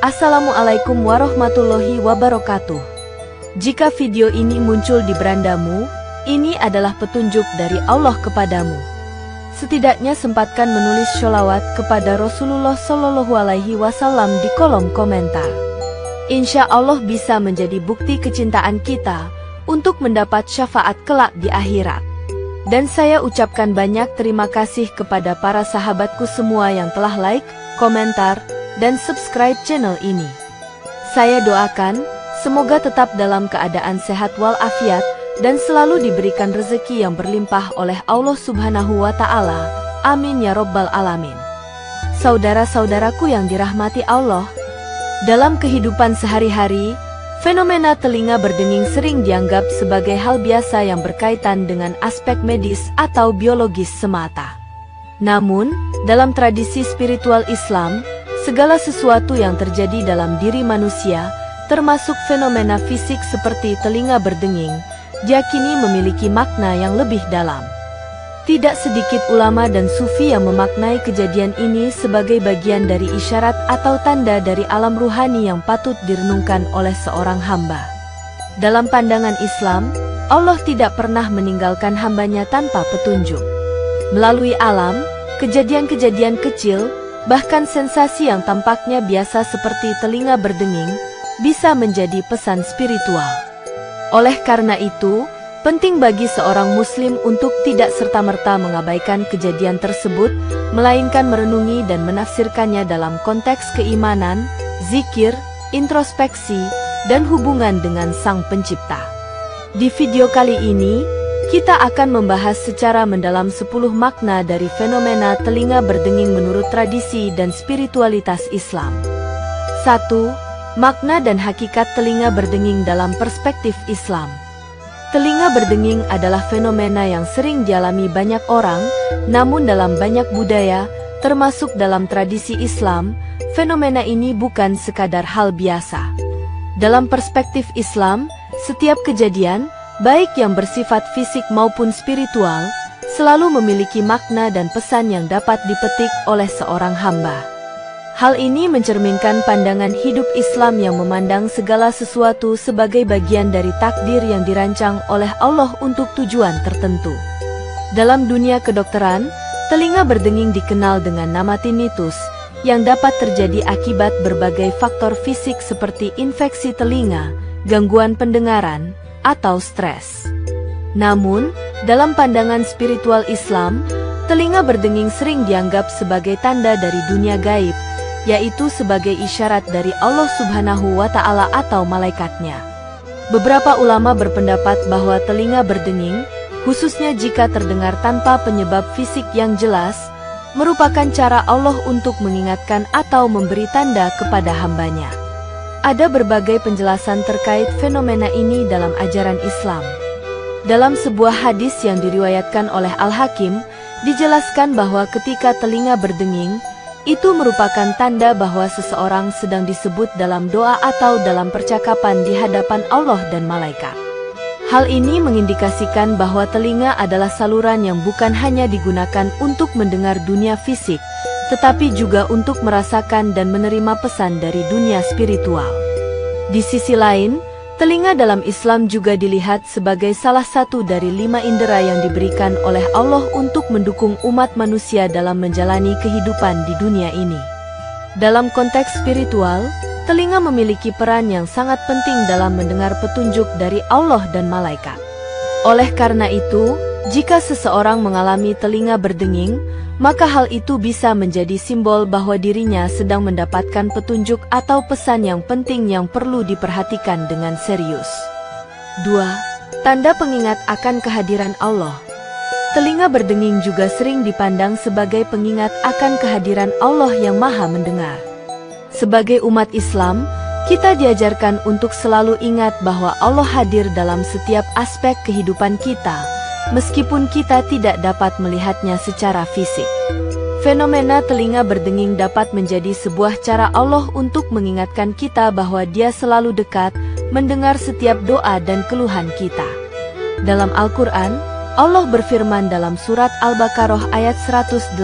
Assalamualaikum warahmatullahi wabarakatuh. Jika video ini muncul di berandamu, ini adalah petunjuk dari Allah kepadamu. Setidaknya sempatkan menulis sholawat kepada Rasulullah Shallallahu Alaihi Wasallam di kolom komentar. Insya Allah bisa menjadi bukti kecintaan kita untuk mendapat syafaat kelak di akhirat. Dan saya ucapkan banyak terima kasih kepada para sahabatku semua yang telah like, komentar, dan subscribe channel ini. Saya doakan, semoga tetap dalam keadaan sehat walafiat, dan selalu diberikan rezeki yang berlimpah oleh Allah Subhanahu wa Ta'ala. Amin ya Rabbal Alamin. Saudara-saudaraku yang dirahmati Allah, dalam kehidupan sehari-hari, fenomena telinga berdenging sering dianggap sebagai hal biasa yang berkaitan dengan aspek medis atau biologis semata. Namun, dalam tradisi spiritual Islam, segala sesuatu yang terjadi dalam diri manusia, termasuk fenomena fisik seperti telinga berdenging, diyakini memiliki makna yang lebih dalam. Tidak sedikit ulama dan sufi yang memaknai kejadian ini sebagai bagian dari isyarat atau tanda dari alam ruhani yang patut direnungkan oleh seorang hamba. Dalam pandangan Islam, Allah tidak pernah meninggalkan hambanya tanpa petunjuk. Melalui alam, kejadian-kejadian kecil, bahkan sensasi yang tampaknya biasa seperti telinga berdenging, bisa menjadi pesan spiritual. Oleh karena itu, penting bagi seorang muslim untuk tidak serta-merta mengabaikan kejadian tersebut, melainkan merenungi dan menafsirkannya dalam konteks keimanan, zikir, introspeksi, dan hubungan dengan Sang Pencipta. Di video kali ini, kita akan membahas secara mendalam 10 makna dari fenomena telinga berdenging menurut tradisi dan spiritualitas Islam. 1. Makna dan hakikat telinga berdenging dalam perspektif Islam. Telinga berdenging adalah fenomena yang sering dialami banyak orang, namun dalam banyak budaya, termasuk dalam tradisi Islam, fenomena ini bukan sekadar hal biasa. Dalam perspektif Islam, setiap kejadian, baik yang bersifat fisik maupun spiritual, selalu memiliki makna dan pesan yang dapat dipetik oleh seorang hamba. Hal ini mencerminkan pandangan hidup Islam yang memandang segala sesuatu sebagai bagian dari takdir yang dirancang oleh Allah untuk tujuan tertentu. Dalam dunia kedokteran, telinga berdenging dikenal dengan nama tinnitus, yang dapat terjadi akibat berbagai faktor fisik seperti infeksi telinga, gangguan pendengaran, atau stres. Namun, dalam pandangan spiritual Islam, telinga berdenging sering dianggap sebagai tanda dari dunia gaib, yaitu sebagai isyarat dari Allah Subhanahu wa Ta'ala atau malaikatnya. Beberapa ulama berpendapat bahwa telinga berdenging, khususnya jika terdengar tanpa penyebab fisik yang jelas, merupakan cara Allah untuk mengingatkan atau memberi tanda kepada hambanya. Ada berbagai penjelasan terkait fenomena ini dalam ajaran Islam. Dalam sebuah hadis yang diriwayatkan oleh Al-Hakim, dijelaskan bahwa ketika telinga berdenging, itu merupakan tanda bahwa seseorang sedang disebut dalam doa atau dalam percakapan di hadapan Allah dan malaikat. Hal ini mengindikasikan bahwa telinga adalah saluran yang bukan hanya digunakan untuk mendengar dunia fisik, tetapi juga untuk merasakan dan menerima pesan dari dunia spiritual. Di sisi lain, telinga dalam Islam juga dilihat sebagai salah satu dari 5 indera yang diberikan oleh Allah untuk mendukung umat manusia dalam menjalani kehidupan di dunia ini. Dalam konteks spiritual, telinga memiliki peran yang sangat penting dalam mendengar petunjuk dari Allah dan malaikat. Oleh karena itu, jika seseorang mengalami telinga berdenging, maka hal itu bisa menjadi simbol bahwa dirinya sedang mendapatkan petunjuk atau pesan yang penting yang perlu diperhatikan dengan serius. 2. Tanda pengingat akan kehadiran Allah. Telinga berdenging juga sering dipandang sebagai pengingat akan kehadiran Allah yang Maha Mendengar. Sebagai umat Islam, kita diajarkan untuk selalu ingat bahwa Allah hadir dalam setiap aspek kehidupan kita, meskipun kita tidak dapat melihatnya secara fisik. Fenomena telinga berdenging dapat menjadi sebuah cara Allah untuk mengingatkan kita bahwa Dia selalu dekat, mendengar setiap doa dan keluhan kita. Dalam Al-Quran, Allah berfirman dalam surat Al-Baqarah ayat 186,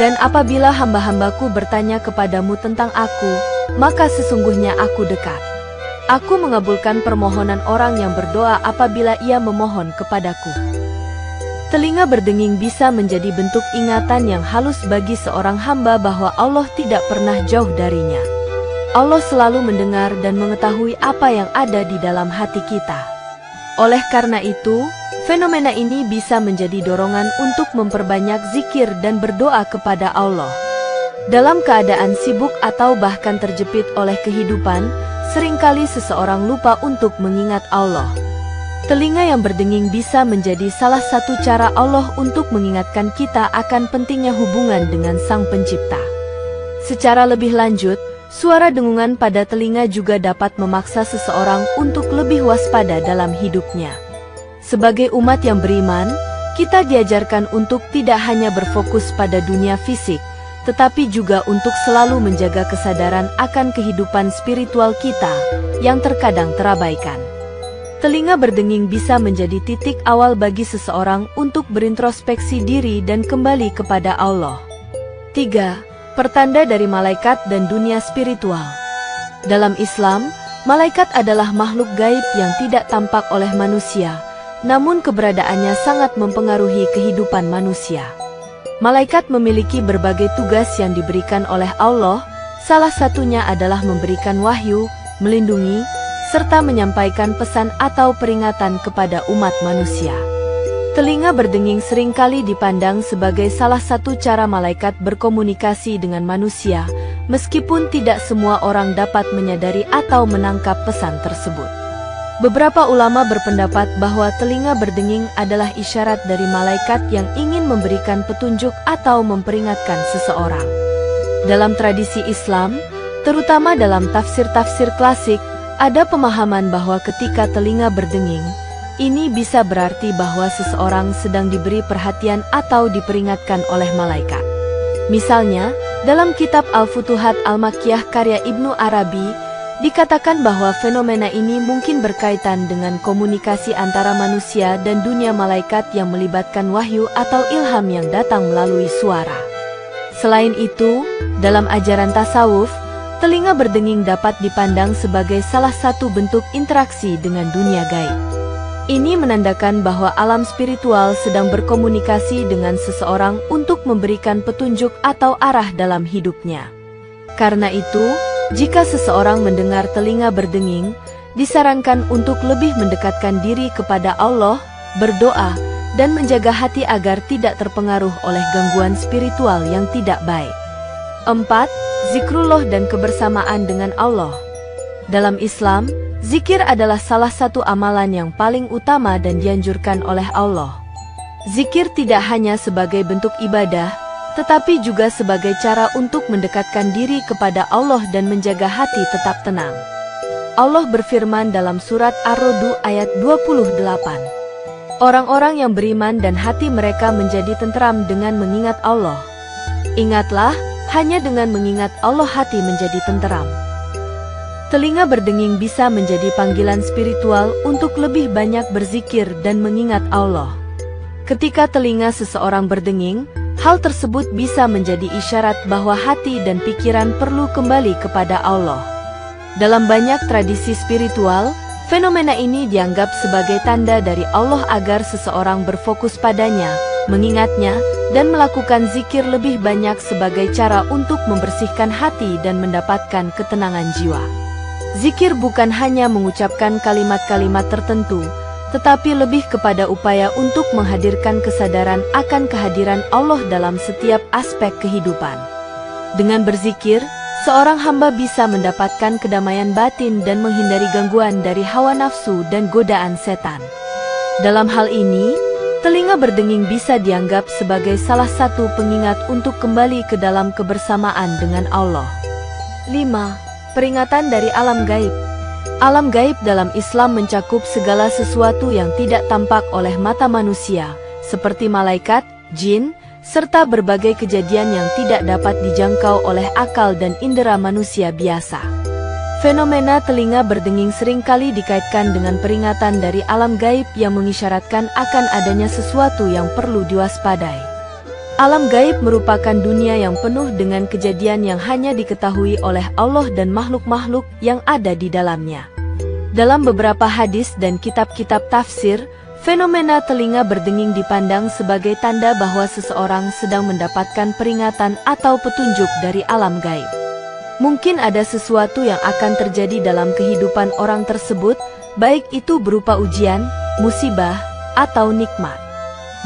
Dan apabila hamba-hambaku bertanya kepadamu tentang aku, maka sesungguhnya aku dekat. Aku mengabulkan permohonan orang yang berdoa apabila ia memohon kepadaku. Telinga berdenging bisa menjadi bentuk ingatan yang halus bagi seorang hamba bahwa Allah tidak pernah jauh darinya. Allah selalu mendengar dan mengetahui apa yang ada di dalam hati kita. Oleh karena itu, fenomena ini bisa menjadi dorongan untuk memperbanyak zikir dan berdoa kepada Allah. Dalam keadaan sibuk atau bahkan terjepit oleh kehidupan, seringkali seseorang lupa untuk mengingat Allah. Telinga yang berdenging bisa menjadi salah satu cara Allah untuk mengingatkan kita akan pentingnya hubungan dengan Sang Pencipta. Secara lebih lanjut, suara dengungan pada telinga juga dapat memaksa seseorang untuk lebih waspada dalam hidupnya. Sebagai umat yang beriman, kita diajarkan untuk tidak hanya berfokus pada dunia fisik, tetapi juga untuk selalu menjaga kesadaran akan kehidupan spiritual kita yang terkadang terabaikan. Telinga berdenging bisa menjadi titik awal bagi seseorang untuk berintrospeksi diri dan kembali kepada Allah. 3. Pertanda dari malaikat dan dunia spiritual. Dalam Islam, malaikat adalah makhluk gaib yang tidak tampak oleh manusia, namun keberadaannya sangat mempengaruhi kehidupan manusia. Malaikat memiliki berbagai tugas yang diberikan oleh Allah, salah satunya adalah memberikan wahyu, melindungi, serta menyampaikan pesan atau peringatan kepada umat manusia. Telinga berdenging seringkali dipandang sebagai salah satu cara malaikat berkomunikasi dengan manusia, meskipun tidak semua orang dapat menyadari atau menangkap pesan tersebut. Beberapa ulama berpendapat bahwa telinga berdenging adalah isyarat dari malaikat yang ingin memberikan petunjuk atau memperingatkan seseorang. Dalam tradisi Islam, terutama dalam tafsir-tafsir klasik, ada pemahaman bahwa ketika telinga berdenging, ini bisa berarti bahwa seseorang sedang diberi perhatian atau diperingatkan oleh malaikat. Misalnya, dalam kitab Al-Futuhat Al-Makkiyah karya Ibnu Arabi, dikatakan bahwa fenomena ini mungkin berkaitan dengan komunikasi antara manusia dan dunia malaikat yang melibatkan wahyu atau ilham yang datang melalui suara. Selain itu, dalam ajaran tasawuf, telinga berdenging dapat dipandang sebagai salah satu bentuk interaksi dengan dunia gaib. Ini menandakan bahwa alam spiritual sedang berkomunikasi dengan seseorang untuk memberikan petunjuk atau arah dalam hidupnya. Karena itu, jika seseorang mendengar telinga berdenging, disarankan untuk lebih mendekatkan diri kepada Allah, berdoa, dan menjaga hati agar tidak terpengaruh oleh gangguan spiritual yang tidak baik. 4. Zikrullah dan kebersamaan dengan Allah. Dalam Islam, zikir adalah salah satu amalan yang paling utama dan dianjurkan oleh Allah. Zikir tidak hanya sebagai bentuk ibadah, tetapi juga sebagai cara untuk mendekatkan diri kepada Allah dan menjaga hati tetap tenang. Allah berfirman dalam surat Ar-Ra'd ayat 28. Orang-orang yang beriman dan hati mereka menjadi tenteram dengan mengingat Allah. Ingatlah, hanya dengan mengingat Allah hati menjadi tenteram. Telinga berdenging bisa menjadi panggilan spiritual untuk lebih banyak berzikir dan mengingat Allah. Ketika telinga seseorang berdenging, hal tersebut bisa menjadi isyarat bahwa hati dan pikiran perlu kembali kepada Allah. Dalam banyak tradisi spiritual, fenomena ini dianggap sebagai tanda dari Allah agar seseorang berfokus padanya, mengingatnya, dan melakukan zikir lebih banyak sebagai cara untuk membersihkan hati dan mendapatkan ketenangan jiwa. Zikir bukan hanya mengucapkan kalimat-kalimat tertentu, tetapi lebih kepada upaya untuk menghadirkan kesadaran akan kehadiran Allah dalam setiap aspek kehidupan. Dengan berzikir, seorang hamba bisa mendapatkan kedamaian batin dan menghindari gangguan dari hawa nafsu dan godaan setan. Dalam hal ini, telinga berdenging bisa dianggap sebagai salah satu pengingat untuk kembali ke dalam kebersamaan dengan Allah. 5. Peringatan dari alam gaib. Alam gaib dalam Islam mencakup segala sesuatu yang tidak tampak oleh mata manusia, seperti malaikat, jin, serta berbagai kejadian yang tidak dapat dijangkau oleh akal dan indera manusia biasa. Fenomena telinga berdenging seringkali dikaitkan dengan peringatan dari alam gaib yang mengisyaratkan akan adanya sesuatu yang perlu diwaspadai. Alam gaib merupakan dunia yang penuh dengan kejadian yang hanya diketahui oleh Allah dan makhluk-makhluk yang ada di dalamnya. Dalam beberapa hadis dan kitab-kitab tafsir, fenomena telinga berdenging dipandang sebagai tanda bahwa seseorang sedang mendapatkan peringatan atau petunjuk dari alam gaib. Mungkin ada sesuatu yang akan terjadi dalam kehidupan orang tersebut, baik itu berupa ujian, musibah, atau nikmat.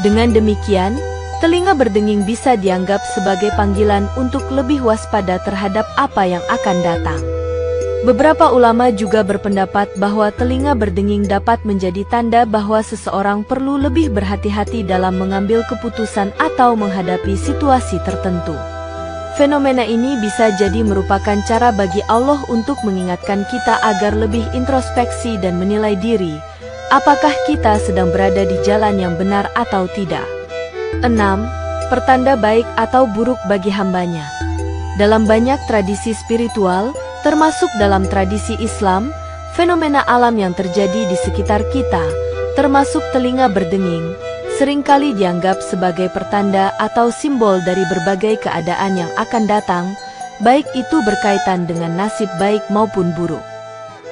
Dengan demikian, telinga berdenging bisa dianggap sebagai panggilan untuk lebih waspada terhadap apa yang akan datang. Beberapa ulama juga berpendapat bahwa telinga berdenging dapat menjadi tanda bahwa seseorang perlu lebih berhati-hati dalam mengambil keputusan atau menghadapi situasi tertentu. Fenomena ini bisa jadi merupakan cara bagi Allah untuk mengingatkan kita agar lebih introspeksi dan menilai diri, apakah kita sedang berada di jalan yang benar atau tidak. 6. Pertanda baik atau buruk bagi hambanya. Dalam banyak tradisi spiritual, termasuk dalam tradisi Islam, fenomena alam yang terjadi di sekitar kita, termasuk telinga berdenging, seringkali dianggap sebagai pertanda atau simbol dari berbagai keadaan yang akan datang, baik itu berkaitan dengan nasib baik maupun buruk.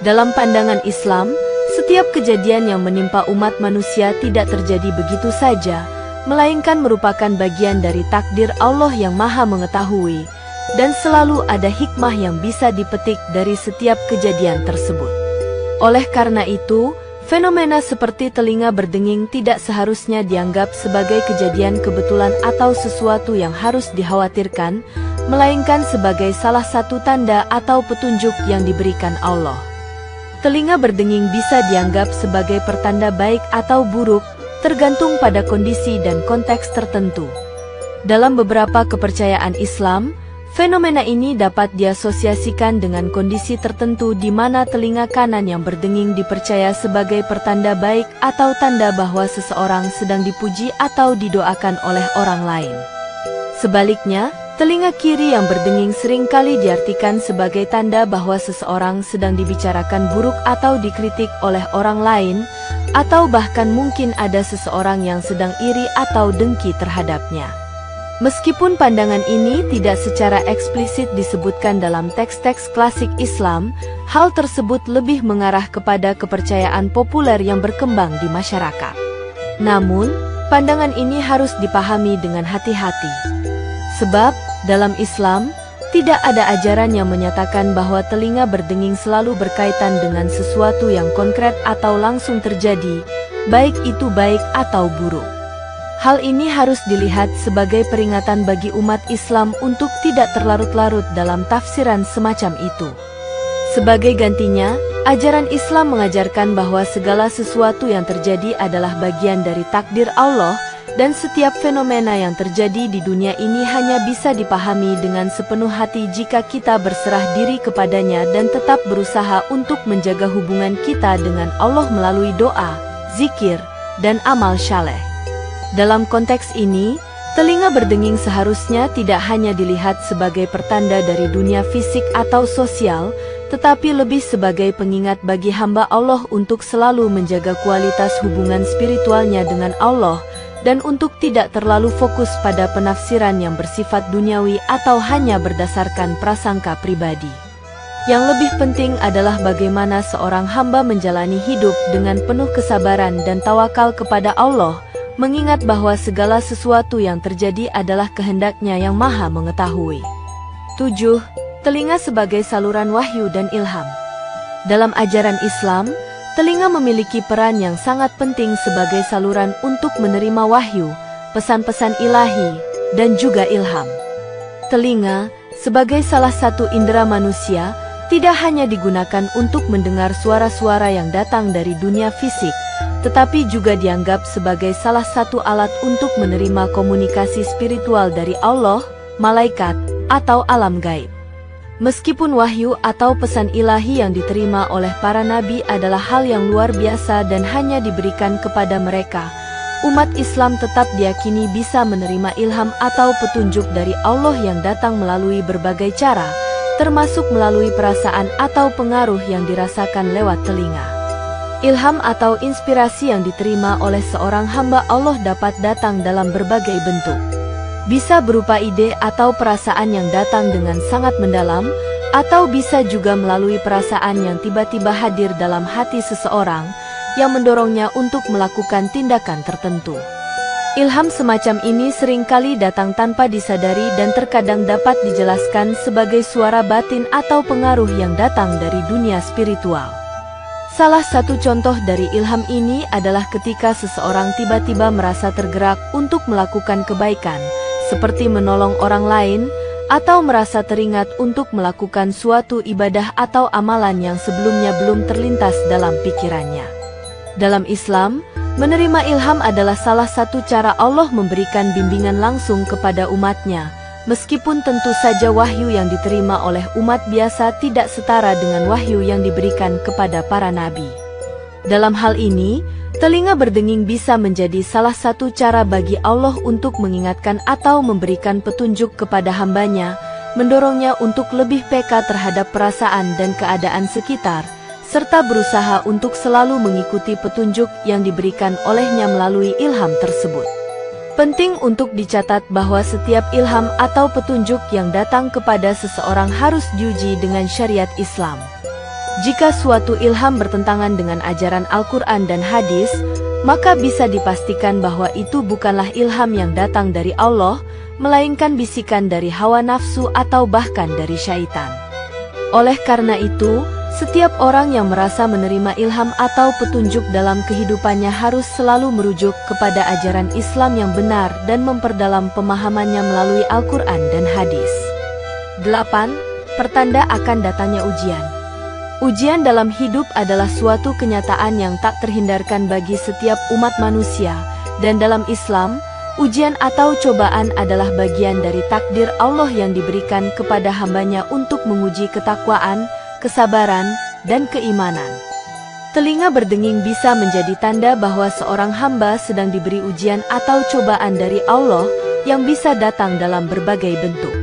Dalam pandangan Islam, setiap kejadian yang menimpa umat manusia tidak terjadi begitu saja, melainkan merupakan bagian dari takdir Allah yang Maha Mengetahui, dan selalu ada hikmah yang bisa dipetik dari setiap kejadian tersebut. Oleh karena itu, fenomena seperti telinga berdenging tidak seharusnya dianggap sebagai kejadian kebetulan atau sesuatu yang harus dikhawatirkan, melainkan sebagai salah satu tanda atau petunjuk yang diberikan Allah. Telinga berdenging bisa dianggap sebagai pertanda baik atau buruk, tergantung pada kondisi dan konteks tertentu. Dalam beberapa kepercayaan Islam, fenomena ini dapat diasosiasikan dengan kondisi tertentu di mana telinga kanan yang berdenging dipercaya sebagai pertanda baik atau tanda bahwa seseorang sedang dipuji atau didoakan oleh orang lain. Sebaliknya, telinga kiri yang berdenging seringkali diartikan sebagai tanda bahwa seseorang sedang dibicarakan buruk atau dikritik oleh orang lain, atau bahkan mungkin ada seseorang yang sedang iri atau dengki terhadapnya. Meskipun pandangan ini tidak secara eksplisit disebutkan dalam teks-teks klasik Islam, hal tersebut lebih mengarah kepada kepercayaan populer yang berkembang di masyarakat. Namun, pandangan ini harus dipahami dengan hati-hati. Sebab, dalam Islam, tidak ada ajaran yang menyatakan bahwa telinga berdenging selalu berkaitan dengan sesuatu yang konkret atau langsung terjadi, baik itu baik atau buruk. Hal ini harus dilihat sebagai peringatan bagi umat Islam untuk tidak terlarut-larut dalam tafsiran semacam itu. Sebagai gantinya, ajaran Islam mengajarkan bahwa segala sesuatu yang terjadi adalah bagian dari takdir Allah, dan setiap fenomena yang terjadi di dunia ini hanya bisa dipahami dengan sepenuh hati jika kita berserah diri kepadanya dan tetap berusaha untuk menjaga hubungan kita dengan Allah melalui doa, zikir, dan amal saleh. Dalam konteks ini, telinga berdenging seharusnya tidak hanya dilihat sebagai pertanda dari dunia fisik atau sosial, tetapi lebih sebagai pengingat bagi hamba Allah untuk selalu menjaga kualitas hubungan spiritualnya dengan Allah, dan untuk tidak terlalu fokus pada penafsiran yang bersifat duniawi atau hanya berdasarkan prasangka pribadi. Yang lebih penting adalah bagaimana seorang hamba menjalani hidup dengan penuh kesabaran dan tawakal kepada Allah, mengingat bahwa segala sesuatu yang terjadi adalah kehendak-Nya yang Maha Mengetahui. 7. Telinga sebagai saluran wahyu dan ilham. Dalam ajaran Islam, telinga memiliki peran yang sangat penting sebagai saluran untuk menerima wahyu, pesan-pesan ilahi, dan juga ilham. Telinga, sebagai salah satu indera manusia, tidak hanya digunakan untuk mendengar suara-suara yang datang dari dunia fisik, tetapi juga dianggap sebagai salah satu alat untuk menerima komunikasi spiritual dari Allah, malaikat, atau alam gaib. Meskipun wahyu atau pesan ilahi yang diterima oleh para nabi adalah hal yang luar biasa dan hanya diberikan kepada mereka, umat Islam tetap diyakini bisa menerima ilham atau petunjuk dari Allah yang datang melalui berbagai cara, termasuk melalui perasaan atau pengaruh yang dirasakan lewat telinga. Ilham atau inspirasi yang diterima oleh seorang hamba Allah dapat datang dalam berbagai bentuk. Bisa berupa ide atau perasaan yang datang dengan sangat mendalam, atau bisa juga melalui perasaan yang tiba-tiba hadir dalam hati seseorang, yang mendorongnya untuk melakukan tindakan tertentu. Ilham semacam ini seringkali datang tanpa disadari dan terkadang dapat dijelaskan sebagai suara batin atau pengaruh yang datang dari dunia spiritual. Salah satu contoh dari ilham ini adalah ketika seseorang tiba-tiba merasa tergerak untuk melakukan kebaikan, seperti menolong orang lain, atau merasa teringat untuk melakukan suatu ibadah atau amalan yang sebelumnya belum terlintas dalam pikirannya. Dalam Islam, menerima ilham adalah salah satu cara Allah memberikan bimbingan langsung kepada umatnya, meskipun tentu saja wahyu yang diterima oleh umat biasa tidak setara dengan wahyu yang diberikan kepada para nabi. Dalam hal ini, telinga berdenging bisa menjadi salah satu cara bagi Allah untuk mengingatkan atau memberikan petunjuk kepada hambanya, mendorongnya untuk lebih peka terhadap perasaan dan keadaan sekitar, serta berusaha untuk selalu mengikuti petunjuk yang diberikan olehnya melalui ilham tersebut. Penting untuk dicatat bahwa setiap ilham atau petunjuk yang datang kepada seseorang harus diuji dengan syariat Islam. Jika suatu ilham bertentangan dengan ajaran Al-Quran dan hadis, maka bisa dipastikan bahwa itu bukanlah ilham yang datang dari Allah, melainkan bisikan dari hawa nafsu atau bahkan dari syaitan. Oleh karena itu, setiap orang yang merasa menerima ilham atau petunjuk dalam kehidupannya harus selalu merujuk kepada ajaran Islam yang benar dan memperdalam pemahamannya melalui Al-Quran dan hadis. 8. Pertanda akan datangnya ujian. Ujian dalam hidup adalah suatu kenyataan yang tak terhindarkan bagi setiap umat manusia, dan dalam Islam, ujian atau cobaan adalah bagian dari takdir Allah yang diberikan kepada hambanya untuk menguji ketakwaan, kesabaran, dan keimanan. Telinga berdenging bisa menjadi tanda bahwa seorang hamba sedang diberi ujian atau cobaan dari Allah yang bisa datang dalam berbagai bentuk.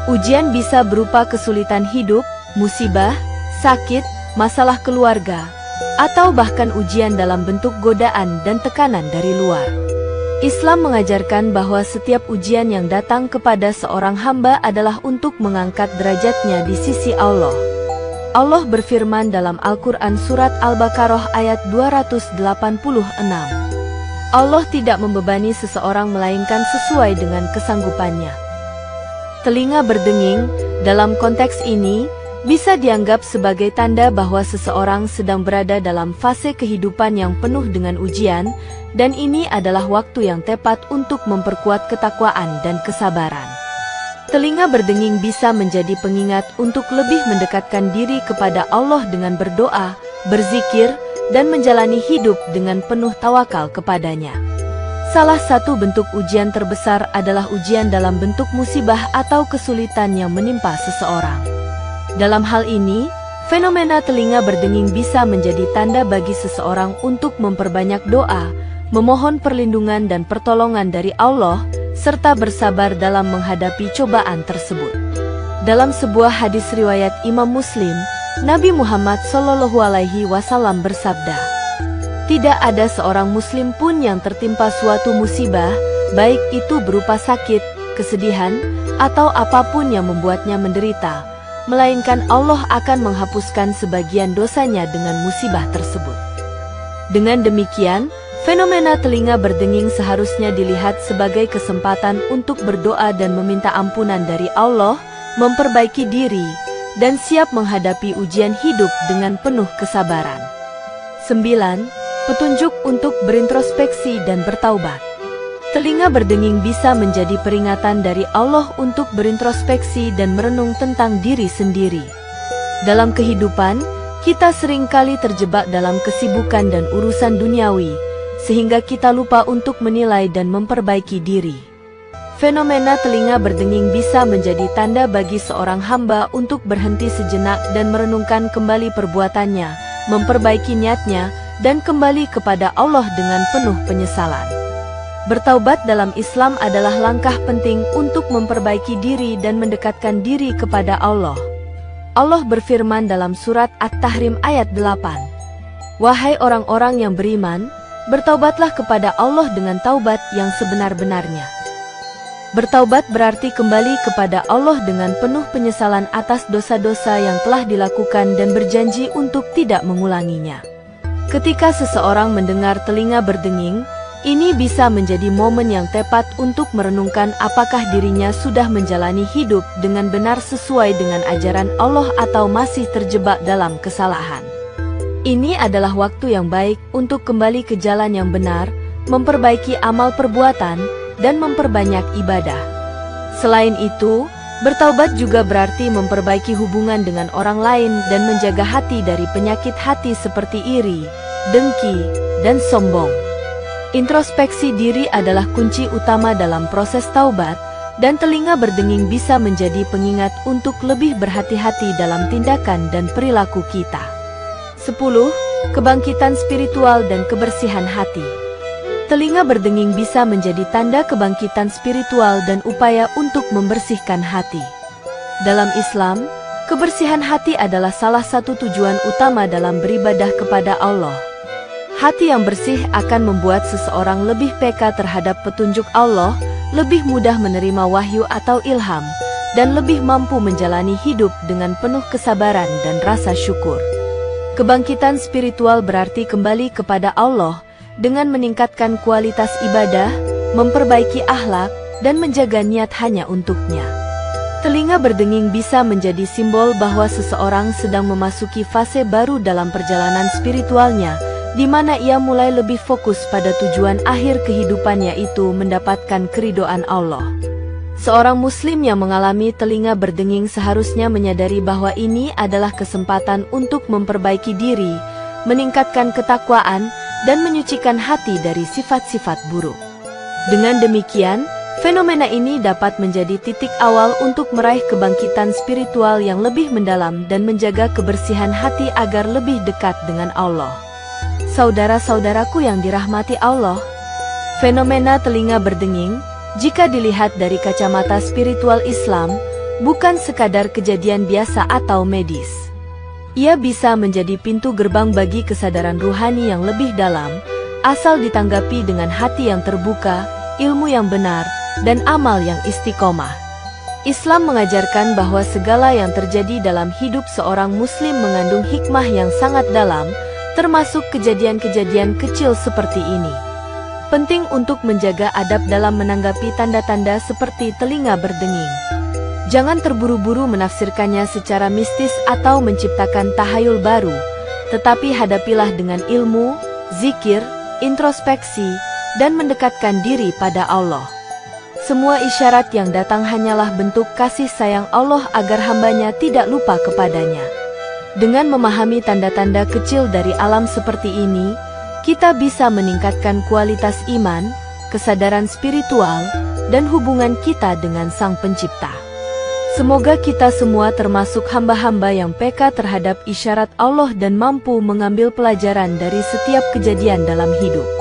Ujian bisa berupa kesulitan hidup, musibah, sakit, masalah keluarga, atau bahkan ujian dalam bentuk godaan dan tekanan dari luar. Islam mengajarkan bahwa setiap ujian yang datang kepada seorang hamba adalah untuk mengangkat derajatnya di sisi Allah. Allah berfirman dalam Al-Quran Surat Al-Baqarah ayat 286. Allah tidak membebani seseorang melainkan sesuai dengan kesanggupannya. Telinga berdenging, dalam konteks ini, bisa dianggap sebagai tanda bahwa seseorang sedang berada dalam fase kehidupan yang penuh dengan ujian, dan ini adalah waktu yang tepat untuk memperkuat ketakwaan dan kesabaran. Telinga berdenging bisa menjadi pengingat untuk lebih mendekatkan diri kepada Allah dengan berdoa, berzikir, dan menjalani hidup dengan penuh tawakal kepadanya. Salah satu bentuk ujian terbesar adalah ujian dalam bentuk musibah atau kesulitan yang menimpa seseorang. Dalam hal ini, fenomena telinga berdenging bisa menjadi tanda bagi seseorang untuk memperbanyak doa, memohon perlindungan dan pertolongan dari Allah, serta bersabar dalam menghadapi cobaan tersebut. Dalam sebuah hadis riwayat Imam Muslim, Nabi Muhammad SAW bersabda, "Tidak ada seorang muslim pun yang tertimpa suatu musibah, baik itu berupa sakit, kesedihan, atau apapun yang membuatnya menderita, melainkan Allah akan menghapuskan sebagian dosanya dengan musibah tersebut." Dengan demikian, fenomena telinga berdenging seharusnya dilihat sebagai kesempatan untuk berdoa dan meminta ampunan dari Allah, memperbaiki diri, dan siap menghadapi ujian hidup dengan penuh kesabaran. 9. Petunjuk untuk berintrospeksi dan bertaubat. Telinga berdenging bisa menjadi peringatan dari Allah untuk berintrospeksi dan merenung tentang diri sendiri. Dalam kehidupan, kita seringkali terjebak dalam kesibukan dan urusan duniawi, sehingga kita lupa untuk menilai dan memperbaiki diri. Fenomena telinga berdenging bisa menjadi tanda bagi seorang hamba untuk berhenti sejenak dan merenungkan kembali perbuatannya, memperbaiki niatnya, dan kembali kepada Allah dengan penuh penyesalan. Bertaubat dalam Islam adalah langkah penting untuk memperbaiki diri dan mendekatkan diri kepada Allah. Allah berfirman dalam surat At-Tahrim ayat 8, "Wahai orang-orang yang beriman, bertaubatlah kepada Allah dengan taubat yang sebenar-benarnya." Bertaubat berarti kembali kepada Allah dengan penuh penyesalan atas dosa-dosa yang telah dilakukan dan berjanji untuk tidak mengulanginya. Ketika seseorang mendengar telinga berdenging, ini bisa menjadi momen yang tepat untuk merenungkan apakah dirinya sudah menjalani hidup dengan benar sesuai dengan ajaran Allah atau masih terjebak dalam kesalahan. Ini adalah waktu yang baik untuk kembali ke jalan yang benar, memperbaiki amal perbuatan, dan memperbanyak ibadah. Selain itu, bertaubat juga berarti memperbaiki hubungan dengan orang lain dan menjaga hati dari penyakit hati seperti iri, dengki, dan sombong. Introspeksi diri adalah kunci utama dalam proses taubat, dan telinga berdenging bisa menjadi pengingat untuk lebih berhati-hati dalam tindakan dan perilaku kita. 10. Kebangkitan spiritual dan kebersihan hati. Telinga berdenging bisa menjadi tanda kebangkitan spiritual dan upaya untuk membersihkan hati. Dalam Islam, kebersihan hati adalah salah satu tujuan utama dalam beribadah kepada Allah. Hati yang bersih akan membuat seseorang lebih peka terhadap petunjuk Allah, lebih mudah menerima wahyu atau ilham, dan lebih mampu menjalani hidup dengan penuh kesabaran dan rasa syukur. Kebangkitan spiritual berarti kembali kepada Allah, dengan meningkatkan kualitas ibadah, memperbaiki akhlak, dan menjaga niat hanya untuknya. Telinga berdenging bisa menjadi simbol bahwa seseorang sedang memasuki fase baru dalam perjalanan spiritualnya, di mana ia mulai lebih fokus pada tujuan akhir kehidupannya, yaitu mendapatkan keridhaan Allah. Seorang muslim yang mengalami telinga berdenging seharusnya menyadari bahwa ini adalah kesempatan untuk memperbaiki diri, meningkatkan ketakwaan, dan menyucikan hati dari sifat-sifat buruk. Dengan demikian, fenomena ini dapat menjadi titik awal untuk meraih kebangkitan spiritual yang lebih mendalam dan menjaga kebersihan hati agar lebih dekat dengan Allah. Saudara-saudaraku yang dirahmati Allah, fenomena telinga berdenging, jika dilihat dari kacamata spiritual Islam, bukan sekadar kejadian biasa atau medis. Ia bisa menjadi pintu gerbang bagi kesadaran ruhani yang lebih dalam, asal ditanggapi dengan hati yang terbuka, ilmu yang benar, dan amal yang istiqomah. Islam mengajarkan bahwa segala yang terjadi dalam hidup seorang muslim mengandung hikmah yang sangat dalam, termasuk kejadian-kejadian kecil seperti ini. Penting untuk menjaga adab dalam menanggapi tanda-tanda seperti telinga berdenging. Jangan terburu-buru menafsirkannya secara mistis atau menciptakan tahayul baru, tetapi hadapilah dengan ilmu, zikir, introspeksi, dan mendekatkan diri pada Allah. Semua isyarat yang datang hanyalah bentuk kasih sayang Allah agar hambanya tidak lupa kepadanya. Dengan memahami tanda-tanda kecil dari alam seperti ini, kita bisa meningkatkan kualitas iman, kesadaran spiritual, dan hubungan kita dengan Sang Pencipta. Semoga kita semua termasuk hamba-hamba yang peka terhadap isyarat Allah dan mampu mengambil pelajaran dari setiap kejadian dalam hidup.